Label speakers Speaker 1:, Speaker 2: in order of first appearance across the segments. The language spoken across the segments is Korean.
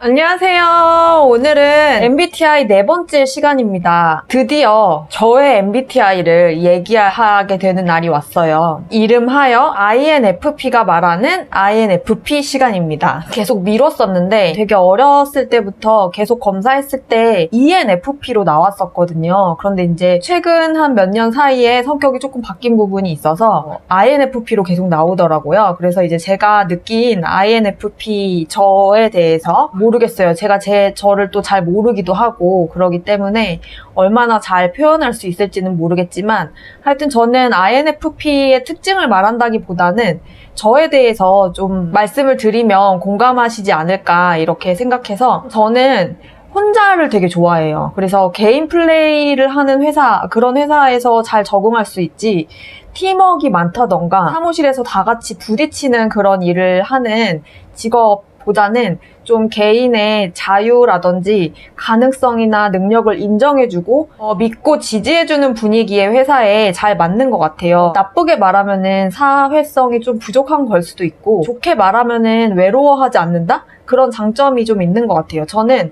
Speaker 1: 안녕하세요. 오늘은 MBTI 네 번째 시간입니다. 드디어 저의 MBTI를 얘기하게 되는 날이 왔어요. 이름하여 INFP가 말하는 INFP 시간입니다. 계속 미뤘었는데 되게 어렸을 때부터 계속 검사했을 때 ENFP로 나왔었거든요. 그런데 이제 최근 한 몇 년 사이에 성격이 조금 바뀐 부분이 있어서 INFP로 계속 나오더라고요. 그래서 이제 제가 느낀 INFP 저에 대해서 모르겠어요. 제가 저를 또 잘 모르기도 하고 그러기 때문에 얼마나 잘 표현할 수 있을지는 모르겠지만 하여튼 저는 INFP의 특징을 말한다기보다는 저에 대해서 좀 말씀을 드리면 공감하시지 않을까 이렇게 생각해서 저는 혼자를 되게 좋아해요. 그래서 개인 플레이를 하는 그런 회사에서 잘 적응할 수 있지 팀워크가 많다던가 사무실에서 다 같이 부딪히는 그런 일을 하는 직업보다는 좀 개인의 자유라든지 가능성이나 능력을 인정해주고 믿고 지지해주는 분위기의 회사에 잘 맞는 것 같아요. 나쁘게 말하면은 사회성이 좀 부족한 걸 수도 있고 좋게 말하면은 외로워하지 않는다? 그런 장점이 좀 있는 것 같아요. 저는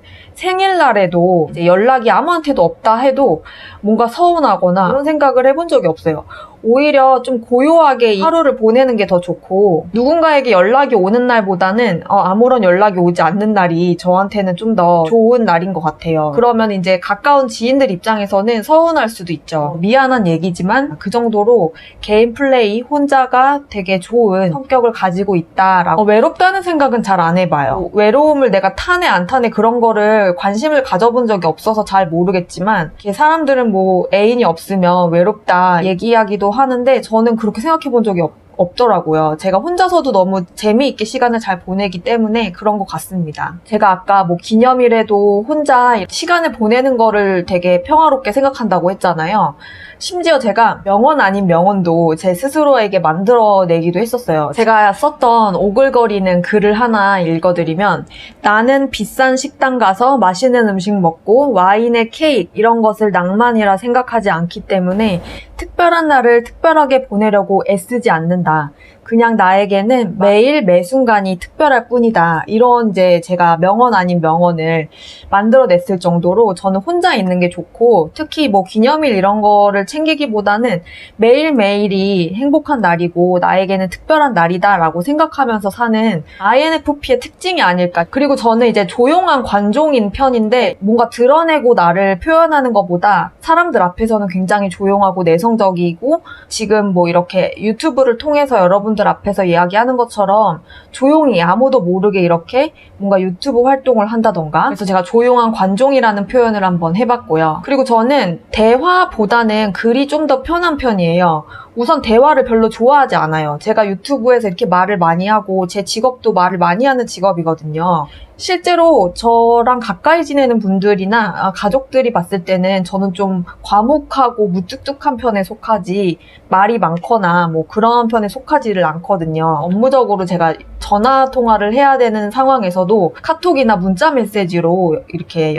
Speaker 1: 생일날에도 이제 연락이 아무한테도 없다 해도 뭔가 서운하거나 그런 생각을 해본 적이 없어요. 오히려 좀 고요하게 하루를 보내는 게 더 좋고 누군가에게 연락이 오는 날보다는 아무런 연락이 오지 않는 날이 저한테는 좀 더 좋은 날인 것 같아요. 그러면 이제 가까운 지인들 입장에서는 서운할 수도 있죠. 미안한 얘기지만 그 정도로 개인 플레이 혼자가 되게 좋은 성격을 가지고 있다라고 외롭다는 생각은 잘 안 해봐요. 외로움을 내가 타네 안 타네 그런 거를 관심을 가져본 적이 없어서 잘 모르겠지만 사람들은 뭐 애인이 없으면 외롭다 얘기하기도 하는데 저는 그렇게 생각해 본 적이 없더라고요. 제가 혼자서도 너무 재미있게 시간을 잘 보내기 때문에 그런 것 같습니다. 제가 아까 뭐 기념일에도 혼자 시간을 보내는 거를 되게 평화롭게 생각한다고 했잖아요. 심지어 제가 명언 아닌 명언도 제 스스로에게 만들어내기도 했었어요. 제가 썼던 오글거리는 글을 하나 읽어드리면 나는 비싼 식당 가서 맛있는 음식 먹고 와인에 케이크 이런 것을 낭만이라 생각하지 않기 때문에 특별한 날을 특별하게 보내려고 애쓰지 않는다. 그냥 나에게는 매일 매순간이 특별할 뿐이다. 이런 이제 제가 명언 아닌 명언을 만들어냈을 정도로 저는 혼자 있는 게 좋고 특히 뭐 기념일 이런 거를 챙기기보다는 매일매일이 행복한 날이고 나에게는 특별한 날이다라고 생각하면서 사는 INFP의 특징이 아닐까. 그리고 저는 이제 조용한 관종인 편인데 뭔가 드러내고 나를 표현하는 것보다 사람들 앞에서는 굉장히 조용하고 내성적이고 지금 뭐 이렇게 유튜브를 통해서 여러분들 앞에서 이야기하는 것처럼 조용히 아무도 모르게 이렇게 뭔가 유튜브 활동을 한다던가 그래서 제가 조용한 관종이라는 표현을 한번 해봤고요. 그리고 저는 대화보다는 글이 좀 더 편한 편이에요. 우선 대화를 별로 좋아하지 않아요. 제가 유튜브에서 이렇게 말을 많이 하고 제 직업도 말을 많이 하는 직업이거든요. 실제로 저랑 가까이 지내는 분들이나 가족들이 봤을 때는 저는 좀 과묵하고 무뚝뚝한 편에 속하지 말이 많거나 뭐 그런 편에 속하지를 않거든요. 업무적으로 제가 전화 통화를 해야 되는 상황에서도 카톡이나 문자 메시지로 이렇게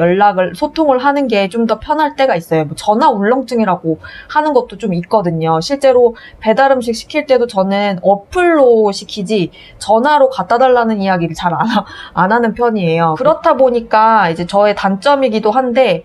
Speaker 1: 소통을 하는 게 좀 더 편할 때가 있어요. 뭐 전화 울렁증이라고 하는 것도 좀 있거든요. 실제로 배달 음식 시킬 때도 저는 어플로 시키지 전화로 갖다 달라는 이야기를 잘 안 하는 편이에요. 그렇다 보니까 이제 저의 단점이기도 한데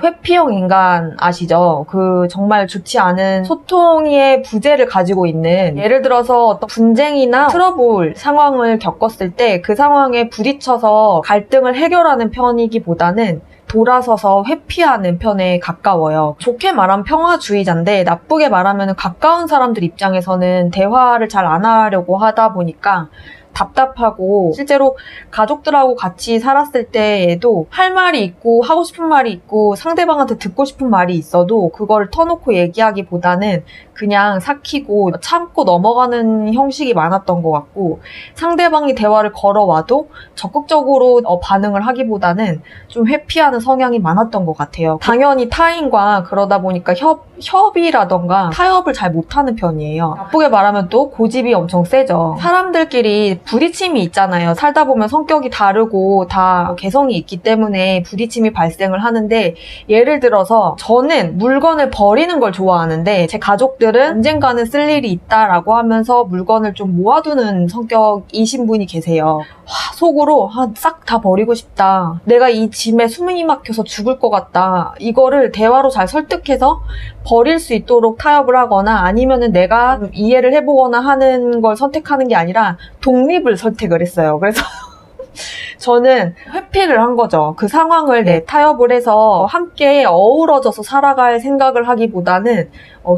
Speaker 1: 회피형 인간 아시죠? 그 정말 좋지 않은 소통의 부재를 가지고 있는 예를 들어서 어떤 분쟁이나 트러블 상황을 겪었을 때 그 상황에 부딪혀서 갈등을 해결하는 편이기보다는 돌아서서 회피하는 편에 가까워요. 좋게 말하면 평화주의자인데 나쁘게 말하면 가까운 사람들 입장에서는 대화를 잘 안 하려고 하다 보니까 답답하고 실제로 가족들하고 같이 살았을 때에도 할 말이 있고 하고 싶은 말이 있고 상대방한테 듣고 싶은 말이 있어도 그걸 터놓고 얘기하기보다는 그냥 삭히고 참고 넘어가는 형식이 많았던 것 같고 상대방이 대화를 걸어와도 적극적으로 반응을 하기보다는 좀 회피하는 성향이 많았던 것 같아요. 당연히 타인과 그러다 보니까 협의라던가 타협을 잘 못하는 편이에요. 나쁘게 말하면 또 고집이 엄청 세죠. 사람들끼리 부딪힘이 있잖아요. 살다 보면 성격이 다르고 다 개성이 있기 때문에 부딪힘이 발생을 하는데 예를 들어서 저는 물건을 버리는 걸 좋아하는데 제 가족들은 언젠가는 쓸 일이 있다라고 하면서 물건을 좀 모아두는 성격이신 분이 계세요. 속으로 싹 다 버리고 싶다. 내가 이 짐에 숨이 막혀서 죽을 것 같다. 이거를 대화로 잘 설득해서 버릴 수 있도록 타협을 하거나 아니면은 내가 이해를 해보거나 하는 걸 선택하는 게 아니라 독립을 선택을 했어요. 그래서 저는 회피를 한 거죠. 그 상황을 타협을 해서 함께 어우러져서 살아갈 생각을 하기보다는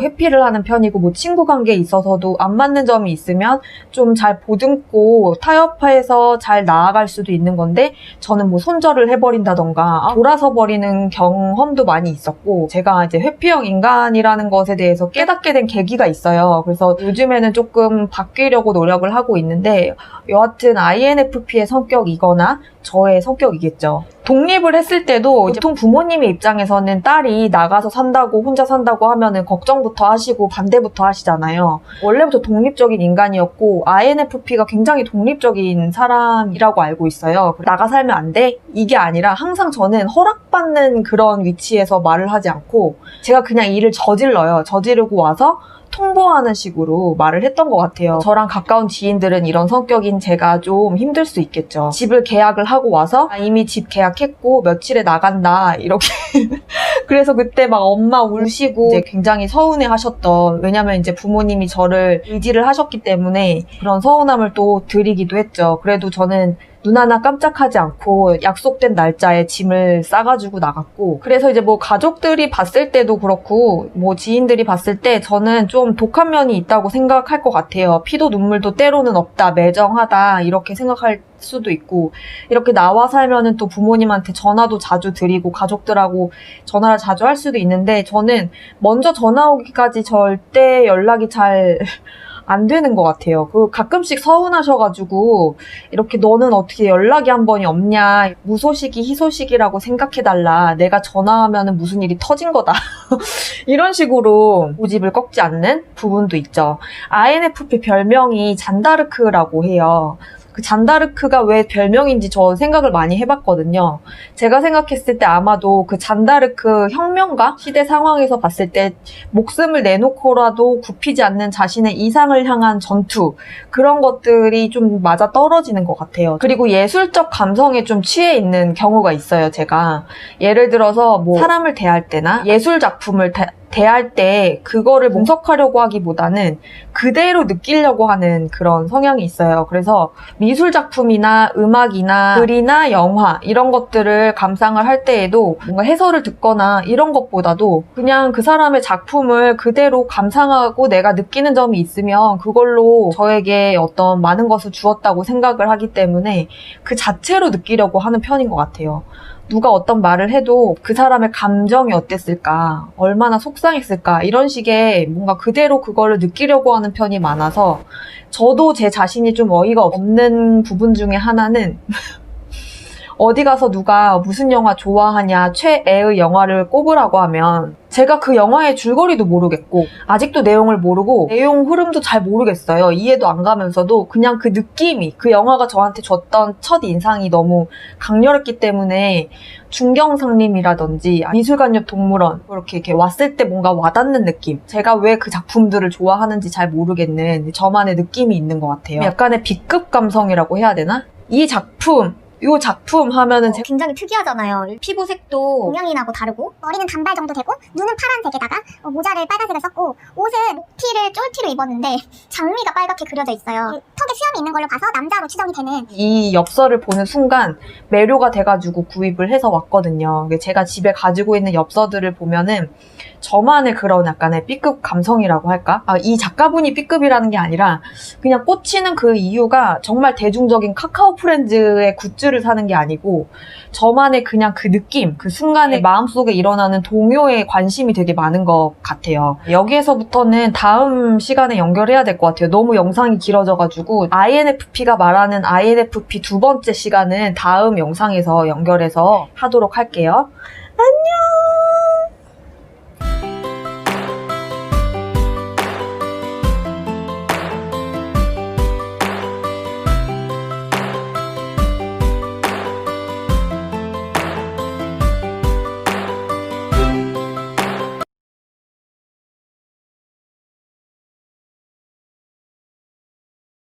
Speaker 1: 회피를 하는 편이고, 뭐 친구 관계에 있어서도 안 맞는 점이 있으면 좀 잘 보듬고 타협해서 잘 나아갈 수도 있는 건데, 저는 뭐 손절을 해버린다던가 돌아서 버리는 경험도 많이 있었고, 제가 이제 회피형 인간이라는 것에 대해서 깨닫게 된 계기가 있어요. 그래서 요즘에는 조금 바뀌려고 노력을 하고 있는데, 여하튼 INFP의 성격이거나 저의 성격이겠죠. 독립을 했을 때도 보통 부모님의 입장에서는 딸이 나가서 산다고 혼자 산다고 하면은 걱정부터 하시고 반대부터 하시잖아요. 원래부터 독립적인 인간이었고 INFP가 굉장히 독립적인 사람이라고 알고 있어요. 나가 살면 안 돼? 이게 아니라 항상 저는 허락받는 그런 위치에서 말을 하지 않고 제가 그냥 일을 저질러요. 저지르고 와서 통보하는 식으로 말을 했던 것 같아요. 저랑 가까운 지인들은 이런 성격인 제가 좀 힘들 수 있겠죠. 집을 계약을 하고 와서 이미 집 계약했고 며칠에 나간다 이렇게 그래서 그때 막 엄마 울시고 이제 굉장히 서운해 하셨던, 왜냐면 이제 부모님이 저를 의지를 하셨기 때문에 그런 서운함을 또 드리기도 했죠. 그래도 저는 눈 하나 깜짝하지 않고 약속된 날짜에 짐을 싸가지고 나갔고, 그래서 이제 뭐 가족들이 봤을 때도 그렇고 뭐 지인들이 봤을 때 저는 좀 독한 면이 있다고 생각할 것 같아요. 피도 눈물도 때로는 없다, 매정하다 이렇게 생각할 수도 있고, 이렇게 나와 살면은 또 부모님한테 전화도 자주 드리고 가족들하고 전화를 자주 할 수도 있는데, 저는 먼저 전화 오기까지 절대 연락이 잘 안 되는 것 같아요. 가끔씩 서운하셔가지고 이렇게 너는 어떻게 연락이 한 번이 없냐, 무소식이 희소식이라고 생각해달라, 내가 전화하면은 무슨 일이 터진 거다 이런 식으로 고집을 꺾지 않는 부분도 있죠. INFP 별명이 잔다르크라고 해요. 그 잔다르크가 왜 별명인지 저 생각을 많이 해봤거든요. 제가 생각했을 때 아마도 그 잔다르크 혁명가 시대 상황에서 봤을 때 목숨을 내놓고라도 굽히지 않는 자신의 이상을 향한 전투, 그런 것들이 좀 맞아 떨어지는 것 같아요. 그리고 예술적 감성에 좀 취해 있는 경우가 있어요, 제가. 예를 들어서 뭐 사람을 대할 때나 예술 작품을 대할 때 그거를 분석하려고 하기보다는 그대로 느끼려고 하는 그런 성향이 있어요. 그래서 미술 작품이나 음악이나 글이나 영화 이런 것들을 감상을 할 때에도 뭔가 해설을 듣거나 이런 것보다도 그냥 그 사람의 작품을 그대로 감상하고 내가 느끼는 점이 있으면 그걸로 저에게 어떤 많은 것을 주었다고 생각을 하기 때문에 그 자체로 느끼려고 하는 편인 것 같아요. 누가 어떤 말을 해도 그 사람의 감정이 어땠을까, 얼마나 속상했을까, 이런 식의 뭔가 그대로 그거를 느끼려고 하는 편이 많아서, 저도 제 자신이 좀 어이가 없는 부분 중에 하나는 어디 가서 누가 무슨 영화 좋아하냐, 최애의 영화를 꼽으라고 하면 제가 그 영화의 줄거리도 모르겠고 아직도 내용을 모르고 내용 흐름도 잘 모르겠어요. 이해도 안 가면서도 그냥 그 느낌이, 그 영화가 저한테 줬던 첫 인상이 너무 강렬했기 때문에 중경상림이라든지 미술관 옆 동물원 이렇게 왔을 때 뭔가 와닿는 느낌, 제가 왜 그 작품들을 좋아하는지 잘 모르겠는 저만의 느낌이 있는 것 같아요. 약간의 B급 감성이라고 해야 되나? 이 작품 하면은
Speaker 2: 굉장히 특이하잖아요. 피부색도 동양인하고 다르고, 머리는 단발 정도 되고, 눈은 파란색에다가 모자를 빨간색을 썼고, 옷은 목티를 쫄티로 입었는데 장미가 빨갛게 그려져 있어요. 턱에 수염이 있는 걸로 봐서 남자로 추정이 되는.
Speaker 1: 이 엽서를 보는 순간 매료가 돼가지고 구입을 해서 왔거든요. 제가 집에 가지고 있는 엽서들을 보면은 저만의 그런 약간의 B급 감성이라고 할까? 이 작가분이 B급이라는 게 아니라 그냥 꽂히는 그 이유가 정말 대중적인 카카오 프렌즈의 굿즈를 사는 게 아니고 저만의 그냥 그 느낌, 그 순간에 마음속에 일어나는 동요에 관심이 되게 많은 것 같아요. 여기에서부터는 다음 시간에 연결해야 될 것 같아요. 너무 영상이 길어져가지고 INFP가 말하는 INFP 두 번째 시간은 다음 영상에서 연결해서 하도록 할게요. 안녕!